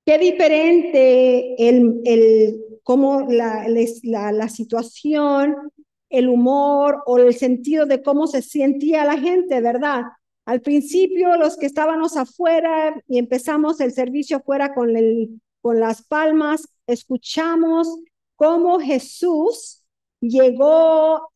Qué diferente cómo la situación, el humor o el sentido de cómo se sentía la gente, ¿verdad? Al principio, los que estábamos afuera y empezamos el servicio afuera con las palmas, escuchamos cómo Jesús llegó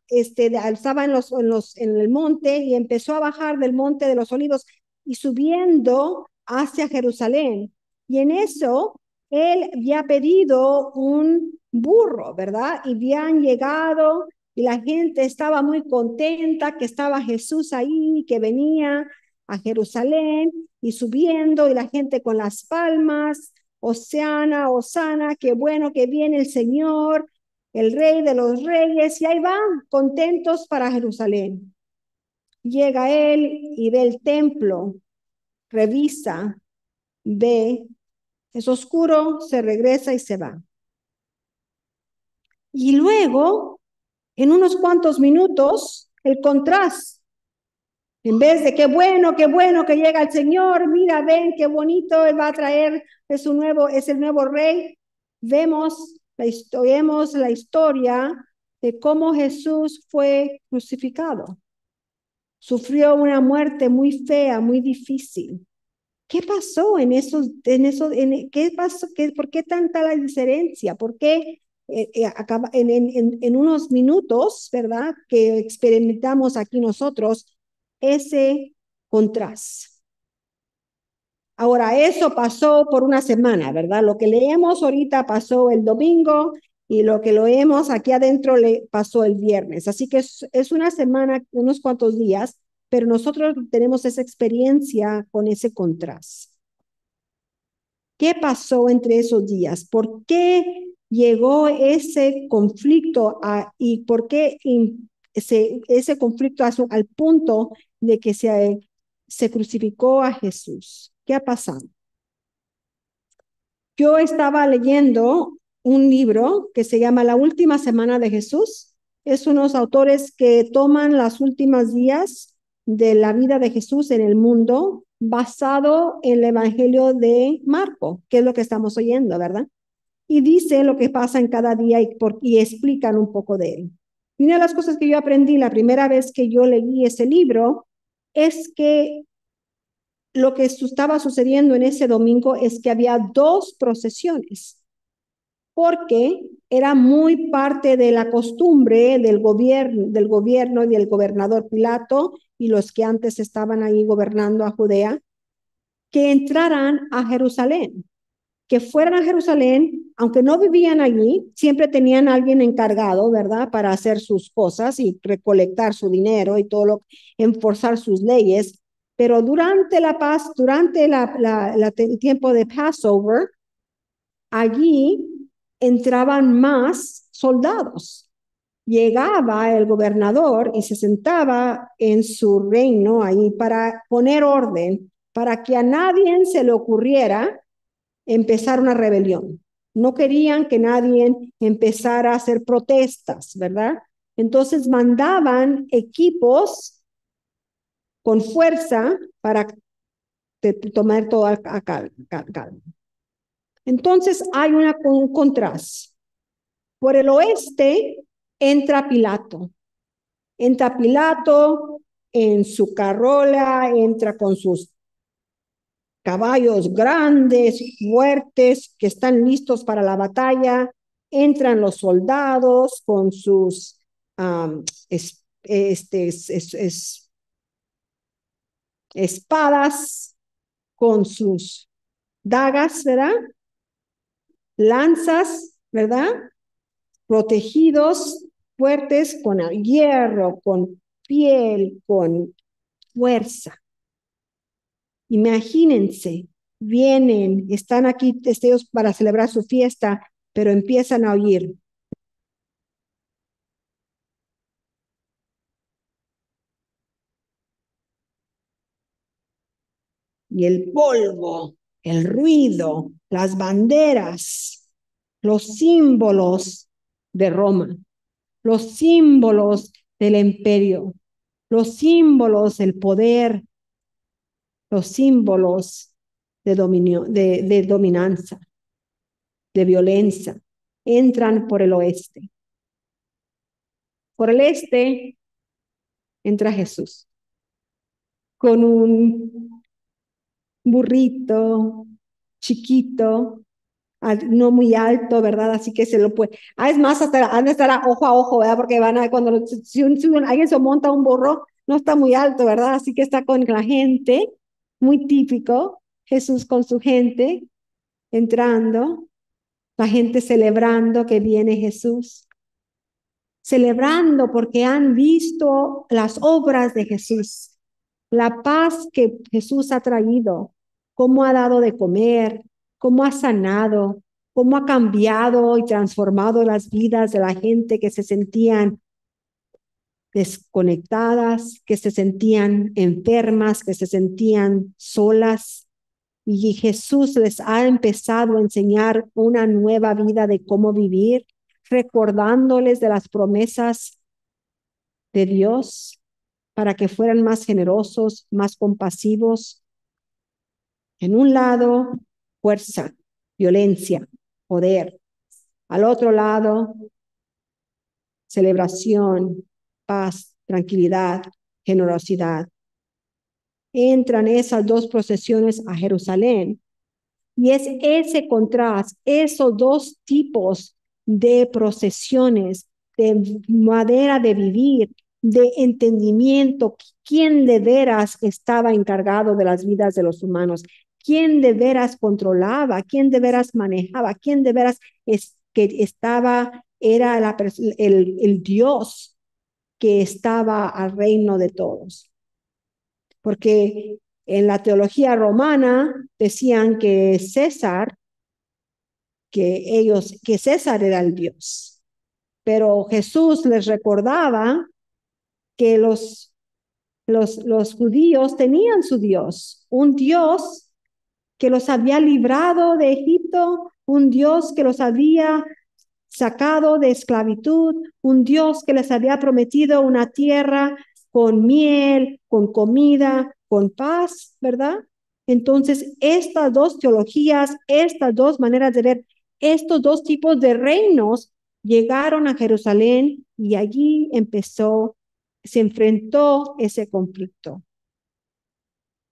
estaba en el monte y empezó a bajar del monte de los olivos y subiendo hacia Jerusalén. Y en eso él había pedido un burro, ¿verdad? Y habían llegado y la gente estaba muy contenta que estaba Jesús ahí, que venía a Jerusalén y subiendo y la gente con las palmas, Hosana, Hosana, qué bueno que viene el Señor, el Rey de los Reyes, y ahí van contentos para Jerusalén. Llega él y ve el templo, revisa, ve, es oscuro, se regresa y se va. Y luego, en unos cuantos minutos, el contraste. En vez de qué bueno que llega el Señor, mira, ven qué bonito, Él va a traer, es el nuevo rey. Vemos la historia de cómo Jesús fue crucificado. Sufrió una muerte muy fea, muy difícil. ¿Qué pasó qué pasó? ¿Por qué tanta la diferencia? ¿Por qué en unos minutos, ¿verdad? Que experimentamos aquí nosotros ese contraste. Ahora, eso pasó por una semana, ¿verdad? Lo que leemos ahorita pasó el domingo y lo que leemos aquí adentro le pasó el viernes. Así que es una semana, unos cuantos días, pero nosotros tenemos esa experiencia con ese contraste. ¿Qué pasó entre esos días? ¿Por qué llegó ese conflicto y por qué ese conflicto al punto de que se crucificó a Jesús? ¿Qué ha pasado? Yo estaba leyendo un libro que se llama La Última Semana de Jesús. Es unos autores que toman las últimas días de la vida de Jesús en el mundo basado en el Evangelio de Marco, que es lo que estamos oyendo, ¿verdad? Y dice lo que pasa en cada día y explican un poco de él. Y una de las cosas que yo aprendí la primera vez que yo leí ese libro es que lo que estaba sucediendo en ese domingo es que había dos procesiones, porque era muy parte de la costumbre del gobierno y del gobernador Pilato y los que antes estaban ahí gobernando a Judea, que entraran a Jerusalén, que fueran a Jerusalén, aunque no vivían allí, siempre tenían a alguien encargado, ¿verdad?, para hacer sus cosas y recolectar su dinero y enforzar sus leyes. Pero durante el tiempo de Passover, allí entraban más soldados. Llegaba el gobernador y se sentaba en su reino ahí para poner orden, para que a nadie se le ocurriera empezar una rebelión. No querían que nadie empezara a hacer protestas, ¿verdad? Entonces mandaban equipos con fuerza para tomar todo a calma. Entonces hay un contraste. Por el oeste entra Pilato. Entra Pilato en su carrola, entra con sus caballos grandes, fuertes, que están listos para la batalla. Entran los soldados con sus espadas, con sus dagas, ¿verdad? Lanzas, ¿verdad? Protegidos, fuertes, con hierro, con piel, con fuerza. Imagínense, vienen, están aquí testigos para celebrar su fiesta, pero empiezan a oír. Y el polvo, el ruido, las banderas, los símbolos de Roma, los símbolos del imperio, los símbolos del poder, los símbolos. de dominancia, de violencia. Entran por el oeste. Por el este entra Jesús con un burrito chiquito, no muy alto, ¿verdad? Así que se lo puede. Es más, hasta han de estar ojo a ojo, ¿verdad? Porque van a, cuando alguien se monta un burro, no está muy alto, ¿verdad? Así que está con la gente, muy típico, Jesús con su gente, entrando, la gente celebrando que viene Jesús, celebrando porque han visto las obras de Jesús, la paz que Jesús ha traído, cómo ha dado de comer, cómo ha sanado, cómo ha cambiado y transformado las vidas de la gente que se sentían desconectadas, que se sentían enfermas, que se sentían solas. Y Jesús les ha empezado a enseñar una nueva vida de cómo vivir, recordándoles de las promesas de Dios para que fueran más generosos, más compasivos. En un lado, fuerza, violencia, poder. Al otro lado, celebración, paz, tranquilidad, generosidad. Entran esas dos procesiones a Jerusalén. Y es ese contraste, esos dos tipos de procesiones, de manera de vivir, de entendimiento, quién de veras estaba encargado de las vidas de los humanos, quién de veras controlaba, quién de veras manejaba, quién de veras que estaba, era el Dios que estaba al reino de todos. Porque en la teología romana decían que que César era el Dios. Pero Jesús les recordaba que los judíos tenían su Dios, un Dios que los había librado de Egipto, un Dios que los había sacado de esclavitud, un Dios que les había prometido una tierra con miel, con comida, con paz, ¿verdad? Entonces, estas dos teologías, estas dos maneras de ver, estos dos tipos de reinos llegaron a Jerusalén y allí se enfrentó ese conflicto.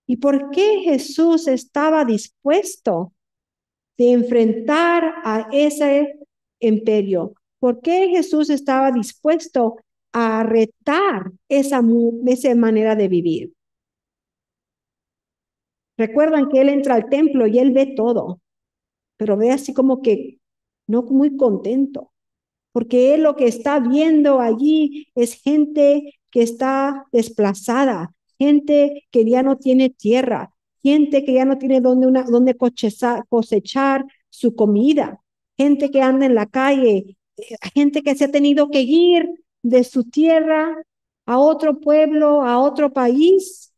¿Y por qué Jesús estaba dispuesto de enfrentar a ese imperio? ¿Por qué Jesús estaba dispuesto a retar esa manera de vivir? Recuerdan que él entra al templo y él ve todo, pero ve así como que no muy contento, porque él lo que está viendo allí es gente que está desplazada, gente que ya no tiene tierra, gente que ya no tiene donde cosechar su comida, gente que anda en la calle, gente que se ha tenido que ir de su tierra a otro pueblo, a otro país,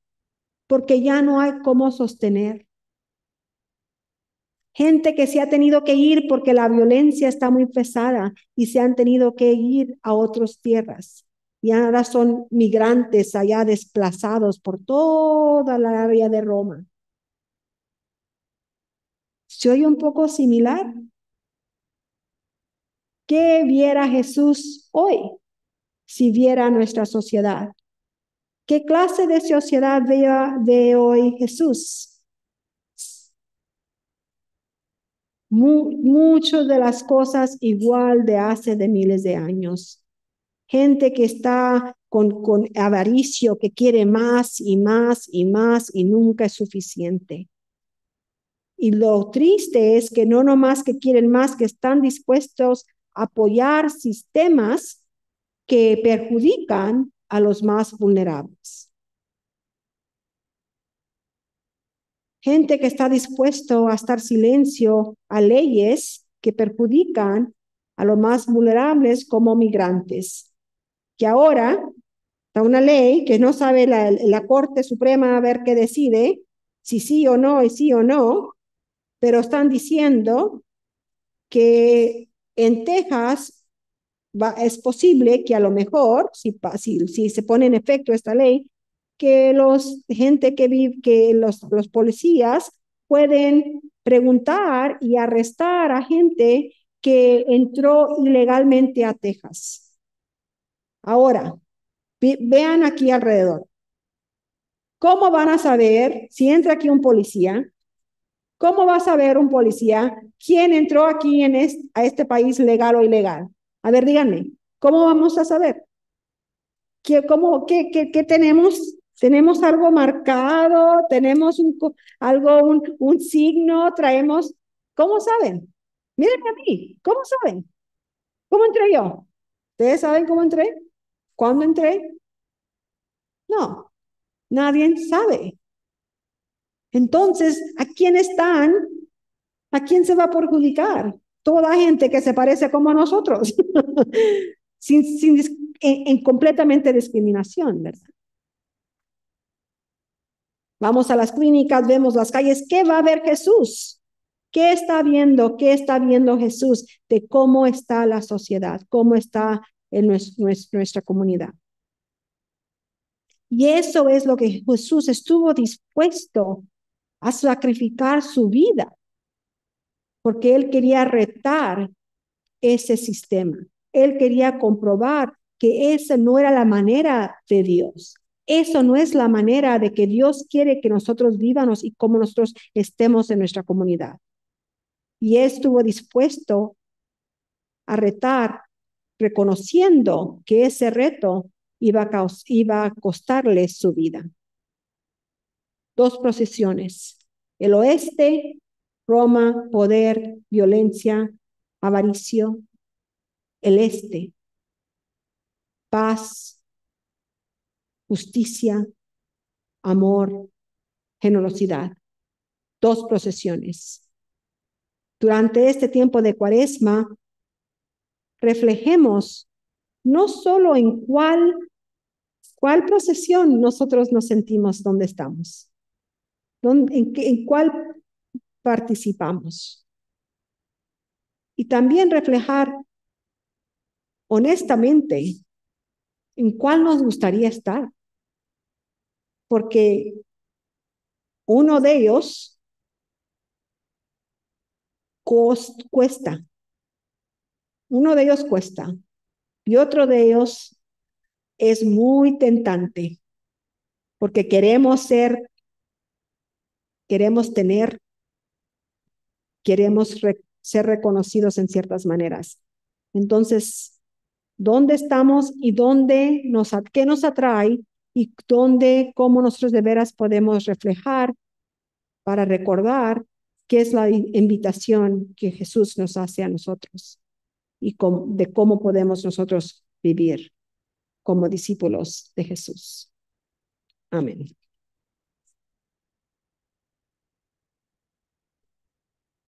porque ya no hay cómo sostener. Gente que se ha tenido que ir porque la violencia está muy pesada y se han tenido que ir a otras tierras. Y ahora son migrantes allá desplazados por toda la área de Roma. ¿Se oye un poco similar? ¿Qué viera Jesús hoy si viera nuestra sociedad? ¿Qué clase de sociedad ve hoy Jesús? Muchas de las cosas igual de hace de miles de años. Gente que está con avaricio, que quiere más y más y más y nunca es suficiente. Y lo triste es que no nomás que quieren más, que están dispuestos a apoyar sistemas que perjudican a los más vulnerables. Gente que está dispuesto a estar silencio a leyes que perjudican a los más vulnerables como migrantes. Que ahora está una ley que no sabe la Corte Suprema a ver qué decide, si sí o no y sí o no, pero están diciendo que en Texas es posible que a lo mejor, si se pone en efecto esta ley, que gente que vive, que los policías pueden preguntar y arrestar a gente que entró ilegalmente a Texas. Ahora, vean aquí alrededor. ¿Cómo van a saber si entra aquí un policía? ¿Cómo va a saber un policía quién entró aquí a este país legal o ilegal? A ver, díganme, ¿cómo vamos a saber? ¿Qué tenemos? ¿Tenemos algo marcado? ¿Tenemos un signo? ¿Traemos? ¿Cómo saben? Mírenme a mí, ¿cómo saben? ¿Cómo entré yo? ¿Ustedes saben cómo entré? ¿Cuándo entré? No, nadie sabe. Entonces, ¿a quién están? ¿A quién se va a perjudicar? Toda gente que se parece como nosotros, en completamente discriminación, ¿verdad? Vamos a las clínicas, vemos las calles. ¿Qué va a ver Jesús? ¿Qué está viendo? ¿Qué está viendo Jesús de cómo está la sociedad? ¿Cómo está en nuestra comunidad? Y eso es lo que Jesús estuvo dispuesto a sacrificar su vida, porque él quería retar ese sistema. Él quería comprobar que esa no era la manera de Dios. Eso no es la manera de que Dios quiere que nosotros vivamos y cómo nosotros estemos en nuestra comunidad. Y él estuvo dispuesto a retar, reconociendo que ese reto iba a costarle su vida. Dos procesiones. El oeste, Roma, poder, violencia, avaricio. El este, paz, justicia, amor, generosidad. Dos procesiones. Durante este tiempo de Cuaresma, reflejemos no solo en cuál procesión nosotros nos sentimos donde estamos, en cuál participamos. Y también reflejar honestamente en cuál nos gustaría estar. Porque uno de ellos cuesta. Uno de ellos cuesta. Y otro de ellos es muy tentante. Porque queremos tener, queremos ser reconocidos en ciertas maneras. Entonces, ¿dónde estamos y qué nos atrae y cómo nosotros de veras podemos reflejar para recordar qué es la invitación que Jesús nos hace a nosotros y de cómo podemos nosotros vivir como discípulos de Jesús? Amén.